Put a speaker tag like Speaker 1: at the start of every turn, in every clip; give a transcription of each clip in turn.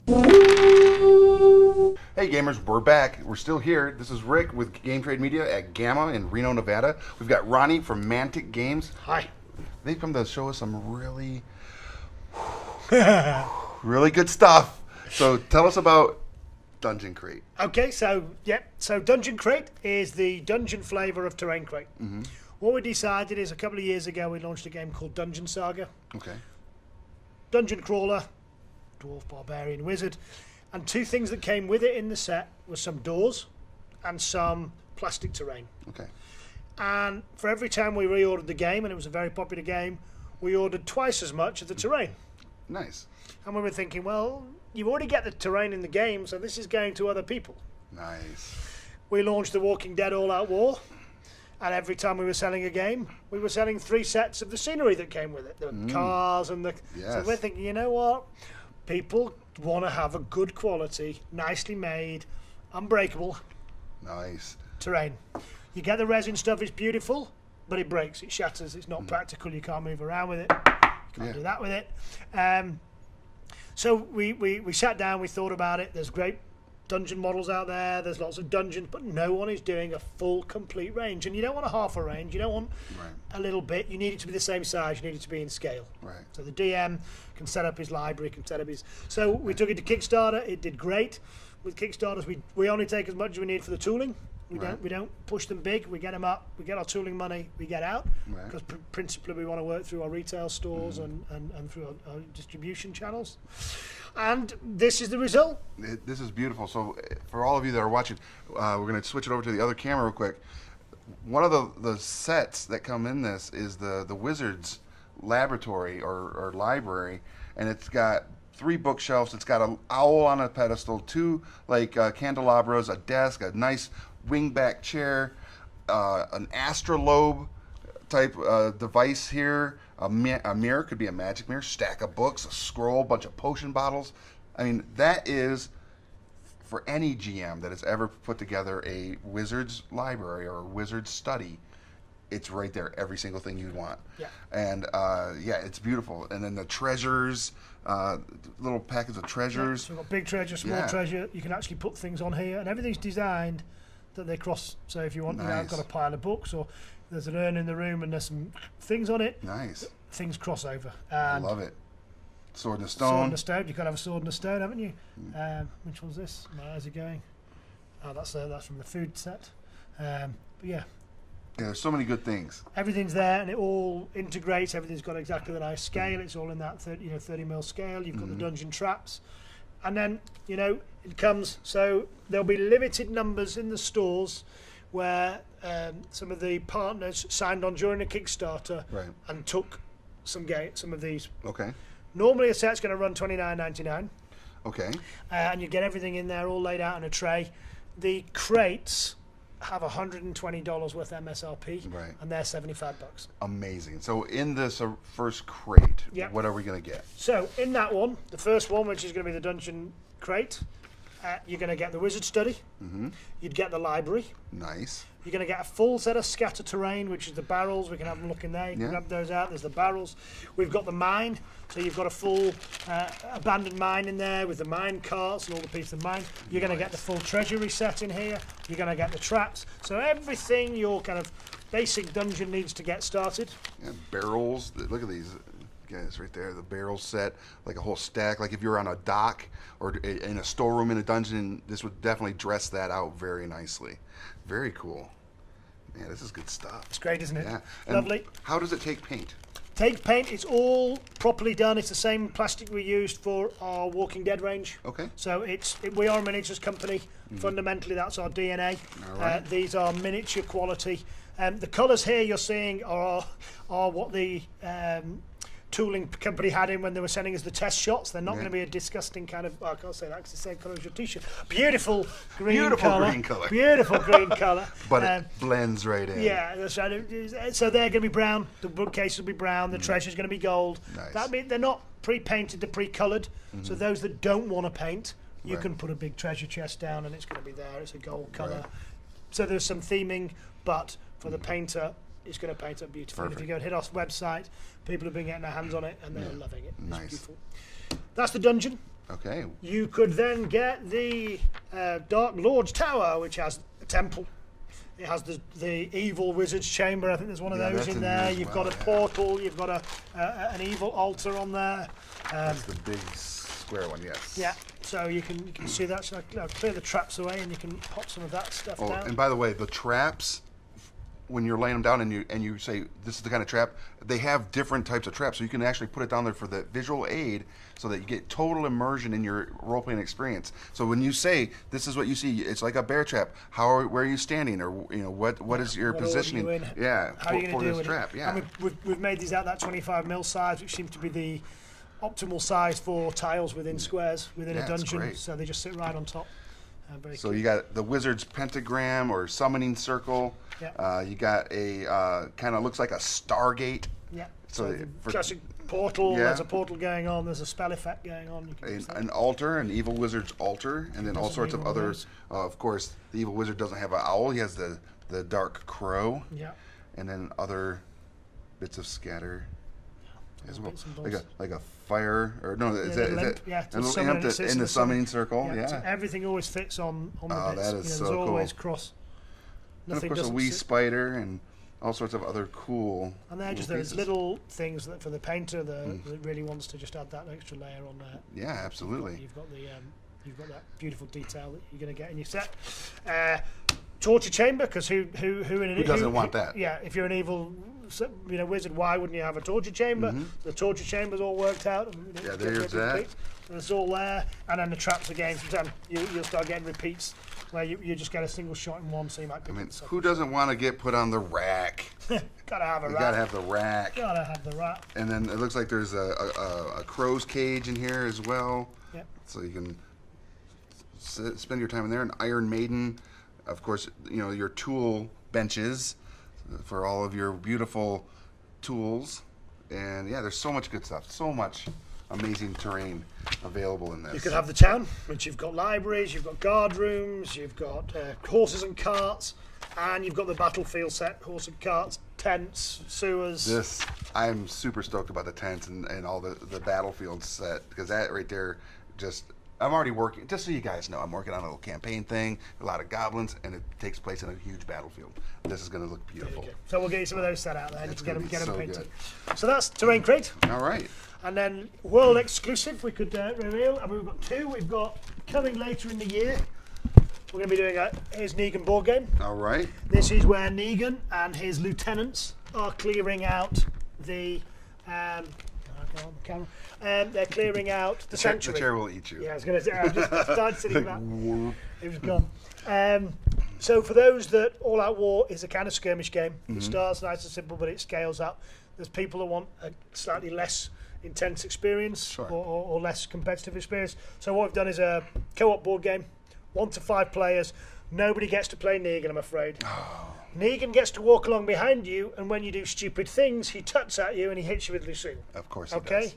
Speaker 1: Hey gamers, we're back. We're still here. This is Rick with Game Trade Media at GAMA in Reno, Nevada. We've got Ronnie from Mantic Games.
Speaker 2: Hi.
Speaker 1: They've come to show us some really good stuff. So tell us about Dungeon Crate.
Speaker 2: Okay, so Dungeon Crate is the dungeon flavor of Terrain Crate.
Speaker 1: Mm-hmm.
Speaker 2: What we decided is a couple of years ago we launched a game called Dungeon Saga.
Speaker 1: Okay.
Speaker 2: Dungeon crawler, dwarf, barbarian, wizard, and two things that came with it in the set were some doors and some plastic terrain.
Speaker 1: Okay.
Speaker 2: And for every time we reordered the game, and it was a very popular game, we ordered twice as much of the terrain.
Speaker 1: Nice.
Speaker 2: And we were thinking, well, you already get the terrain in the game, so this is going to other people.
Speaker 1: Nice.
Speaker 2: We launched The Walking Dead All-Out War, and every time we were selling a game, we were selling 3 sets of the scenery that came with it, the cars and the...
Speaker 1: Yes.
Speaker 2: So we're thinking, you know what? People want to have a good quality, nicely made, unbreakable
Speaker 1: Nice.
Speaker 2: terrain. You get the resin stuff, it's beautiful, but it breaks, it shatters, it's not practical, you can't move around with it, you can't do that with it. So we sat down, we thought about it. There's great dungeon models out there, there's lots of dungeons, but no one is doing a full, complete range. And you don't want a half a range, you don't want a little bit, you need it to be the same size, you need it to be in scale.
Speaker 1: Right.
Speaker 2: So the DM can set up his library, can set up his... So we took it to Kickstarter, it did great. With Kickstarters, we only take as much as we need for the tooling. We don't push them big. We get them up. We get our tooling money. We get out because principally we want to work through our retail stores and through our distribution channels. And this is the result.
Speaker 1: This is beautiful. So for all of you that are watching, we're going to switch it over to the other camera real quick. One of the sets that come in this is the Wizard's laboratory or library, and it's got 3 bookshelves. It's got an owl on a pedestal, 2 candelabras, a desk, a nice wingback chair, an astrolabe type device here, a mirror, could be a magic mirror, stack of books, a scroll, bunch of potion bottles. I mean, that is for any GM that has ever put together a wizard's library or a wizard's study. It's right there, every single thing you'd want.
Speaker 2: Yeah.
Speaker 1: And it's beautiful. And then the treasures, little packets of treasures.
Speaker 2: So we've got big treasure, small treasure. You can actually put things on here, and everything's designed that they cross. So if you want, I've got a pile of books, or there's an urn in the room and there's some things on it.
Speaker 1: Nice.
Speaker 2: Things cross over.
Speaker 1: I love it. Sword and a stone.
Speaker 2: Sword and a stone. You've got to have a sword and a stone, haven't you? Which one's this? My eyes are going. Oh, that's from the food set. But yeah.
Speaker 1: Yeah, there's so many good things.
Speaker 2: Everything's there, and it all integrates. Everything's got exactly the nice scale. It's all in that 30mm scale. You've got the dungeon traps, and then it comes. So there'll be limited numbers in the stores where some of the partners signed on during a Kickstarter and took some of these.
Speaker 1: Okay.
Speaker 2: Normally a set's going to run $29.99.
Speaker 1: Okay.
Speaker 2: And you get everything in there all laid out in a tray. The crates have $120 worth MSRP, and they're $75.
Speaker 1: Amazing. So in this first crate, what are we going to get?
Speaker 2: So in that one, the first one, which is going to be the Dungeon Crate, you're going to get the Wizard Study. You'd get the library.
Speaker 1: Nice.
Speaker 2: You're going to get a full set of scatter terrain, which is the barrels. We can have them look in there. You can grab those out. There's the barrels. We've got the mine. So you've got a full abandoned mine in there with the mine carts and all the pieces of mine. You're going to get the full treasury set in here. You're going to get the traps. So everything your kind of basic dungeon needs to get started.
Speaker 1: Yeah, barrels. Look at these. Guys, right there, the barrel set, like a whole stack. Like if you're on a dock or in a storeroom in a dungeon, this would definitely dress that out very nicely. Very cool. Man, this is good stuff.
Speaker 2: It's great, isn't it?
Speaker 1: Yeah.
Speaker 2: Lovely.
Speaker 1: How does it take paint?
Speaker 2: Take paint, it's all properly done. It's the same plastic we used for our Walking Dead range.
Speaker 1: Okay.
Speaker 2: So we are a miniatures company. Fundamentally, that's our DNA.
Speaker 1: All right.
Speaker 2: These are miniature quality. The colours here you're seeing are what the tooling company had in when they were sending us the test shots. They're not going to be a disgusting kind of, I can't say that, it's the same colour as your t-shirt. Beautiful green colour. Beautiful green colour.
Speaker 1: But it blends right in.
Speaker 2: Yeah, that's right. So they're going to be brown. The bookcase will be brown. The treasure's going to be gold.
Speaker 1: Nice.
Speaker 2: That means they're not pre-painted, they're pre-coloured. So those that don't want to paint, you can put a big treasure chest down and it's going to be there. It's a gold colour. So there's some theming, but for the painter, it's going to paint up beautifully. If you go and hit our website, people have been getting their hands on it and they're loving it. It's beautiful. That's the dungeon.
Speaker 1: Okay.
Speaker 2: You could then get the Dark Lord's Tower, which has a temple. It has the evil wizard's chamber. I think there's one of those in there. You've got a portal. You've got an evil altar on there.
Speaker 1: That's the big square one, yes.
Speaker 2: Yeah. So you can see that. So I'll clear the traps away, and you can pop some of that stuff down.
Speaker 1: And by the way, the traps, when you're laying them down and you say this is the kind of trap, they have different types of traps, so you can actually put it down there for the visual aid, so that you get total immersion in your role-playing experience. So when you say this is what you see, it's like a bear trap. Where are you standing, or what is your positioning?
Speaker 2: How are you going to do
Speaker 1: this trap? Yeah.
Speaker 2: I mean, we've made these out that 25mm size, which seems to be the optimal size for tiles within squares within a dungeon. So they just sit right on top.
Speaker 1: So you got the wizard's pentagram or summoning circle.
Speaker 2: Yeah.
Speaker 1: You got a kind of looks like a Stargate.
Speaker 2: Yeah.
Speaker 1: So
Speaker 2: classic portal. Yeah. There's a portal going on. There's a spell effect going on.
Speaker 1: An altar, an evil wizard's altar, and then all sorts of other. Of course, the evil wizard doesn't have an owl. He has the dark crow.
Speaker 2: Yeah.
Speaker 1: And then other bits of scatter. As well, like a fire, or no? Is that a little imp in the summoning circle? Yeah.
Speaker 2: So everything always fits on the bits.
Speaker 1: That is so
Speaker 2: there's
Speaker 1: cool.
Speaker 2: always cross.
Speaker 1: And of course, a wee spider and all sorts of other cool.
Speaker 2: And they're just those little things that for the painter that really wants to just add that extra layer on there.
Speaker 1: Yeah, absolutely.
Speaker 2: You've got that beautiful detail that you're going to get in your set. Torture chamber, because who
Speaker 1: doesn't want that?
Speaker 2: Yeah, if you're an evil wizard, why wouldn't you have a torture chamber? The torture chamber's all worked out.
Speaker 1: There's that.
Speaker 2: And it's all there, and then the traps again. Sometimes you'll start getting repeats where you just get a single shot in one, so you might.
Speaker 1: Who doesn't want to get put on the rack?
Speaker 2: Gotta have a rack.
Speaker 1: Gotta have the rack.
Speaker 2: Gotta have the rack.
Speaker 1: And then it looks like there's a crow's cage in here as well.
Speaker 2: Yep.
Speaker 1: So you can spend your time in there. An Iron Maiden, of course. Your tool benches for all of your beautiful tools. And yeah, there's so much good stuff. So much amazing terrain available in this.
Speaker 2: You could have the town, which you've got libraries, you've got guard rooms, you've got horses and carts, and you've got the battlefield set, horse and carts, tents, sewers.
Speaker 1: I'm super stoked about the tents and all the battlefield set, because that right there I'm already working, just so you guys know, I'm working on a little campaign thing, a lot of goblins, and it takes place in a huge battlefield. This is going to look beautiful.
Speaker 2: So we'll get you some of those set out there and get them painted. Good. So that's Terrain Crate.
Speaker 1: All right.
Speaker 2: And then world exclusive, we could reveal. I mean, we've got two. We've got coming later in the year. We're going to be doing his Negan board game.
Speaker 1: All right.
Speaker 2: This is where Negan and his lieutenants are clearing out the. They're clearing out the sanctuary.
Speaker 1: The chair will eat you.
Speaker 2: Yeah, I was going to say. I just started sitting back. It was gone. So for those that All Out War is a kind of skirmish game. It starts nice and simple, but it scales up. There's people that want a slightly less intense experience or less competitive experience. So what we've done is a co-op board game, 1 to 5 players. Nobody gets to play Negan, I'm afraid. Negan gets to walk along behind you, and when you do stupid things, he tuts at you and he hits you with Lucille.
Speaker 1: Of course he does.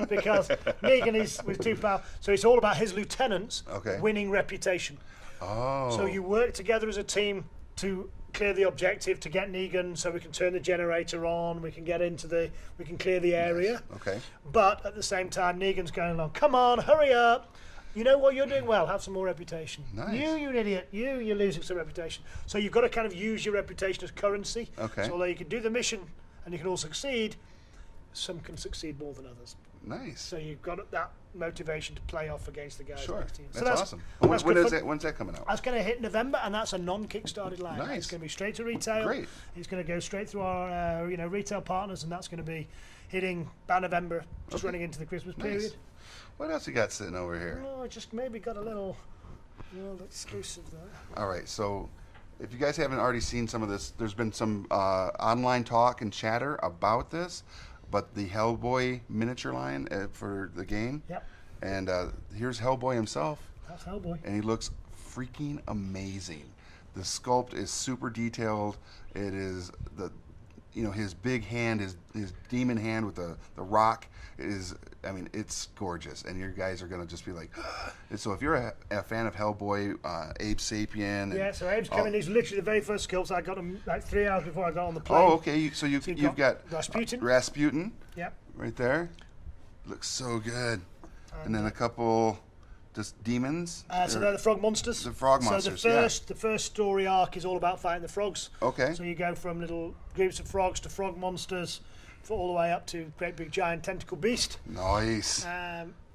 Speaker 2: Because Negan is with 2 power. So it's all about his lieutenants winning reputation.
Speaker 1: Oh.
Speaker 2: So you work together as a team to clear the objective, to get Negan, so we can turn the generator on, we can clear the area.
Speaker 1: Yes. Okay.
Speaker 2: But at the same time, Negan's going along, come on, hurry up. You know what, you're doing well, have some more reputation.
Speaker 1: Nice.
Speaker 2: You an idiot, you're losing some reputation. So you've got to kind of use your reputation as currency.
Speaker 1: Okay.
Speaker 2: So although you can do the mission and you can all succeed, some can succeed more than others.
Speaker 1: Nice.
Speaker 2: So you've got that motivation to play off against the guys.
Speaker 1: Sure.
Speaker 2: Next to you.
Speaker 1: That's awesome. When's that coming out?
Speaker 2: That's going to hit November, and that's a non-kickstarted line.
Speaker 1: Nice.
Speaker 2: It's going to be straight to retail.
Speaker 1: Great.
Speaker 2: It's going to go straight through our retail partners, and that's going to be hitting by November, just running into the Christmas period.
Speaker 1: What else you got sitting over here?
Speaker 2: Oh, I just maybe got a little exclusive there.
Speaker 1: All right, so if you guys haven't already seen some of this, there's been some online talk and chatter about this, but the Hellboy miniature line for the game.
Speaker 2: Yep.
Speaker 1: And here's Hellboy himself.
Speaker 2: That's Hellboy.
Speaker 1: And he looks freaking amazing. The sculpt is super detailed. It is his big hand, his demon hand with the rock is, it's gorgeous, and your guys are gonna just be like. And so if you're a fan of Hellboy, Abe Sapien.
Speaker 2: Yeah, so Abe's coming. He's literally the very first sculpt. I got him like 3 hours before I got on the plane.
Speaker 1: Oh, okay. So you've got
Speaker 2: Rasputin.
Speaker 1: Rasputin.
Speaker 2: Yep.
Speaker 1: Right there. Looks so good. And then a couple just demons.
Speaker 2: So they're the frog monsters.
Speaker 1: The frog monsters.
Speaker 2: So the first story arc is all about fighting the frogs.
Speaker 1: Okay.
Speaker 2: So you go from little groups of frogs to frog monsters, all the way up to great big giant tentacle beast.
Speaker 1: Nice.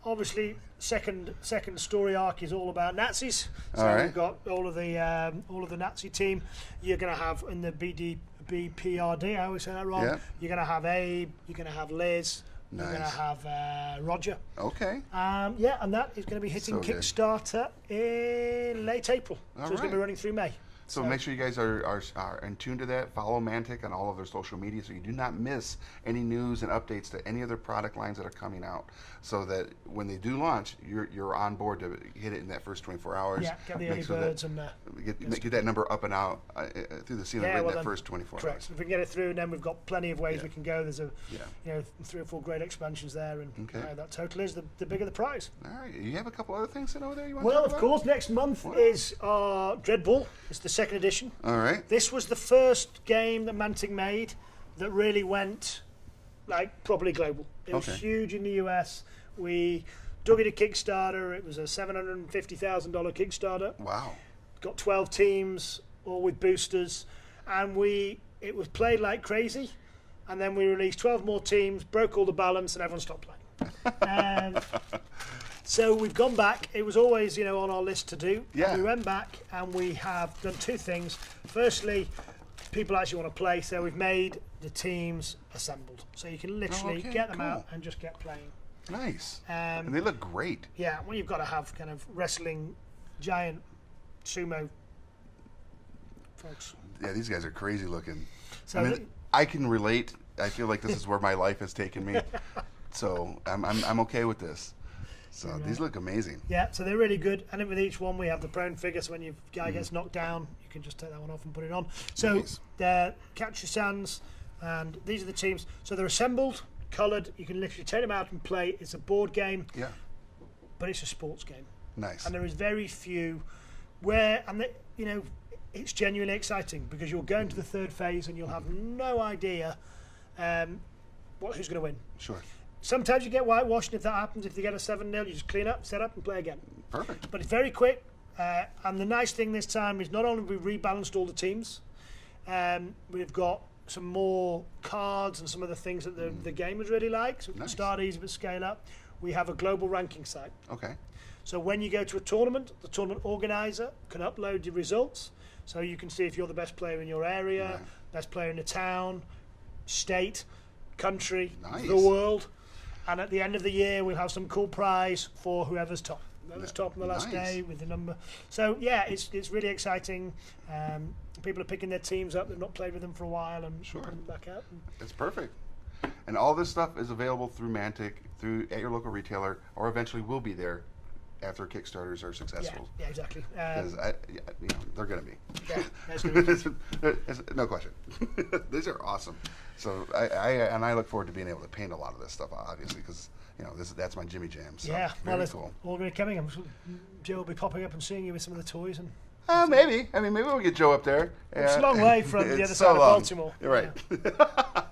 Speaker 2: Obviously, second story arc is all about Nazis. So
Speaker 1: all right.
Speaker 2: we've got all of the Nazi team. You're going to have in the BPRD. I always say that wrong.
Speaker 1: Yeah.
Speaker 2: You're going to have Abe. You're going to have Liz.
Speaker 1: Nice.
Speaker 2: You're going to have Roger.
Speaker 1: Okay.
Speaker 2: Yeah, and that is going to be hitting Kickstarter in late April.
Speaker 1: All
Speaker 2: so it's going to be running through May.
Speaker 1: So make sure you guys are in tune to that. Follow Mantic on all of their social media so you do not miss any news and updates to any other product lines that are coming out. So that when they do launch, you're on board to hit it in that first 24 hours.
Speaker 2: Yeah, get the early birds and
Speaker 1: get that number up and out through the ceiling in that first 24
Speaker 2: correct.
Speaker 1: hours.
Speaker 2: If we can get it through, and then we've got plenty of ways we can go. There's 3 or 4 great expansions there, and that total is the bigger the prize.
Speaker 1: All right, you have a couple other things over there you want
Speaker 2: to talk
Speaker 1: about?
Speaker 2: Of course, next month is Dreadball. It's the second edition.
Speaker 1: All right.
Speaker 2: This was the first game that Mantic made that really went properly global. It was huge in the US. We dug it a Kickstarter. It was a $750,000 Kickstarter.
Speaker 1: Wow.
Speaker 2: Got 12 teams, all with boosters, and it was played like crazy. And then we released 12 more teams, broke all the balance, and everyone stopped playing. So we've gone back. It was always, on our list to do.
Speaker 1: Yeah.
Speaker 2: We went back and we have done 2 things. Firstly, people actually want to play, so we've made the teams assembled, so you can literally get them out and just get playing.
Speaker 1: Nice. And they look great.
Speaker 2: Yeah. Well, you've got to have kind of wrestling, giant sumo folks.
Speaker 1: Yeah, these guys are crazy looking.
Speaker 2: So
Speaker 1: I can relate. I feel like this is where my life has taken me. So I'm okay with this. So these look amazing.
Speaker 2: Yeah, so they're really good. And then with each one, we have the prone figure. So when your guy gets knocked down, you can just take that one off and put it on. So they're Catch Your Sands, and these are the teams. So they're assembled, coloured. You can literally take them out and play. It's a board game.
Speaker 1: Yeah.
Speaker 2: But it's a sports game.
Speaker 1: Nice.
Speaker 2: And there is very few it's genuinely exciting because you'll go into the third phase and you'll have no idea who's going to win.
Speaker 1: Sure.
Speaker 2: Sometimes you get whitewashed, and if that happens, if they get a 7-0, you just clean up, set up, and play again.
Speaker 1: Perfect.
Speaker 2: But it's very quick, and the nice thing this time is not only have we rebalanced all the teams, we've got some more cards and some of the things that the gamers really like, so we can start easy but scale up. We have a global ranking site.
Speaker 1: Okay.
Speaker 2: So when you go to a tournament, the tournament organizer can upload your results, so you can see if you're the best player in your area, best player in the town, state, country, the world. And at the end of the year, we'll have some cool prize for whoever's top. Whoever's top on the last day with the number. So yeah, it's really exciting. People are picking their teams up. They've not played with them for a while and putting them back out.
Speaker 1: That's perfect. And all this stuff is available through Mantic, at your local retailer, or eventually will be there after Kickstarters are successful.
Speaker 2: Yeah, exactly.
Speaker 1: Because they're going to be.
Speaker 2: Yeah, that's going to be.
Speaker 1: No question. These are awesome. So I look forward to being able to paint a lot of this stuff, obviously, because that's my Jimmy Jam. So
Speaker 2: yeah,
Speaker 1: very cool.
Speaker 2: All going to be coming. Joe will be popping up and seeing you with some of the toys and.
Speaker 1: Maybe. I mean, maybe we'll get Joe up there.
Speaker 2: It's a long way from the other side of Baltimore.
Speaker 1: You're right. Yeah.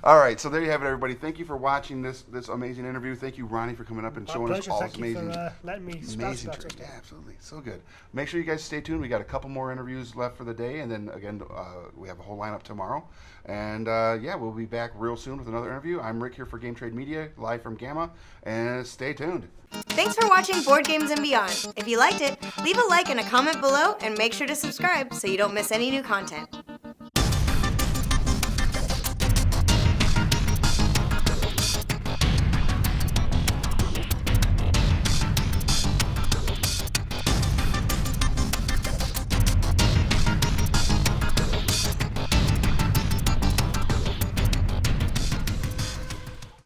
Speaker 1: All right, so there you have it, everybody. Thank you for watching this amazing interview. Thank you, Ronnie, for coming up and showing us all this amazing.
Speaker 2: Thank you for letting me
Speaker 1: amazing trade. Yeah, absolutely. So good. Make sure you guys stay tuned. We got a couple more interviews left for the day, and then again, we have a whole lineup tomorrow. And we'll be back real soon with another interview. I'm Rick here for Game Trade Media, live from GAMA, and stay tuned.
Speaker 3: Thanks for watching Board Games and Beyond. If you liked it, leave a like and a comment below, and make sure to subscribe so you don't miss any new content.